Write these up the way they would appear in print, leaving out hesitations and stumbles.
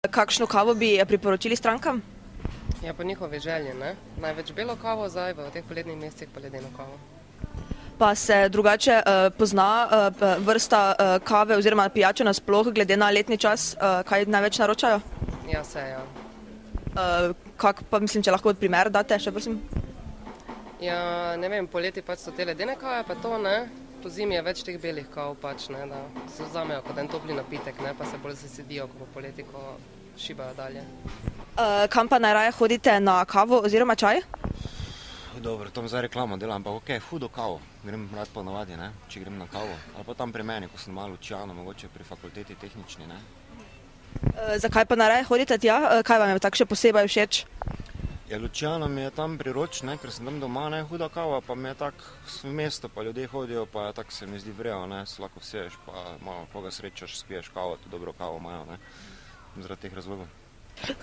Kakšno kavo bi priporočili strankam? Ja, po njihovi želji, ne? Največ belo kavo, zdaj v teh poletnih mesecih pa ledeno kavo. Pa se drugače pozna vrsta kave oziroma pijače nasploh, glede na letni čas, kaj največ naročajo? Ja, vse, ja. Kak pa mislim, če lahko primer date, še prosim? Ja, ne vem, poleti pač so te ledene kave, pa to, ne? Po zimi je več teh belih kav pač, ne, da se vzamejo kot en topli napitek, ne, pa se bolj zasedijo, ko po poleti, ko šibajo dalje. Kam pa najraje hodite, na kavo oziroma čaj? Dobro, to mi zdaj reklamo delam, ampak okej, hudo kavo. Grem rad po navadi, ne, če grem na kavo. Ali pa tam pri meni, ko sem malo Lučijano, mogoče pri fakulteti tehnični, ne. Zakaj pa najraje hodite tja? Kaj vam je tako še posebej všeč? Ja, Lučijano mi je tam priroč, ne, ker sem tam doma, ne, huda kava, pa mi je tak v mesto, pa ljudje hodijo, pa tako se mi zdi vrejo, ne, se lahko vseješ, pa malo koga srečaš, spiješ kavo, tudi dobro kavo imajo, ne, zaradi teh razlogov.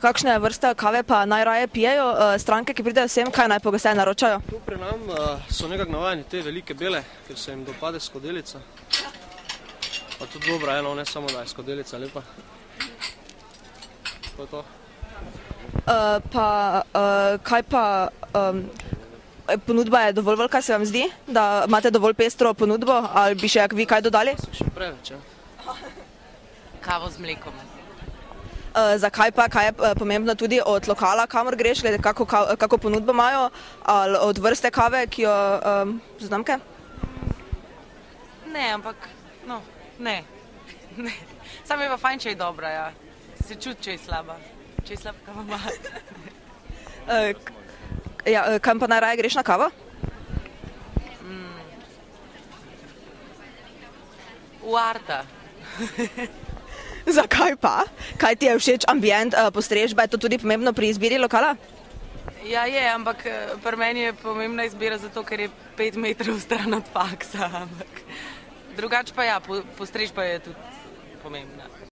Kakšne vrste kave pa najraje pijejo stranke, ki pridejo sem, kaj najpogosteje naročajo? Tu pri nam so nekako navajeni te velike bele, ker se jim dopade skodelica. Pa tudi dobra, eno, ne samo da je skodelica lepa. To je to. Kaj pa ponudba je dovolj velika, se vam zdi, da imate dovolj pestro ponudbo, ali bi še vi kaj dodali? Še preveč, ja. Kavo z mlekom. Zakaj pa, kaj je pomembno tudi od lokala, kamor greš, glede kako ponudbo imajo, ali od vrste kave, ki jo znamke? Ne, ampak, no, ne. Samo je pa fajn, če je dobra, ja. Se čuti, če je slaba. Če je slab, kava ima. Kam pa najraje greš na kavo? V Arta. Zakaj pa? Kaj ti je všeč ambient, postrežba, je to tudi pomembno pri izbiri lokala? Ja, je, ampak pri meni je pomembna izbira zato, ker je 5 metrov stran od faksa. Drugače pa ja, postrežba je tudi pomembna.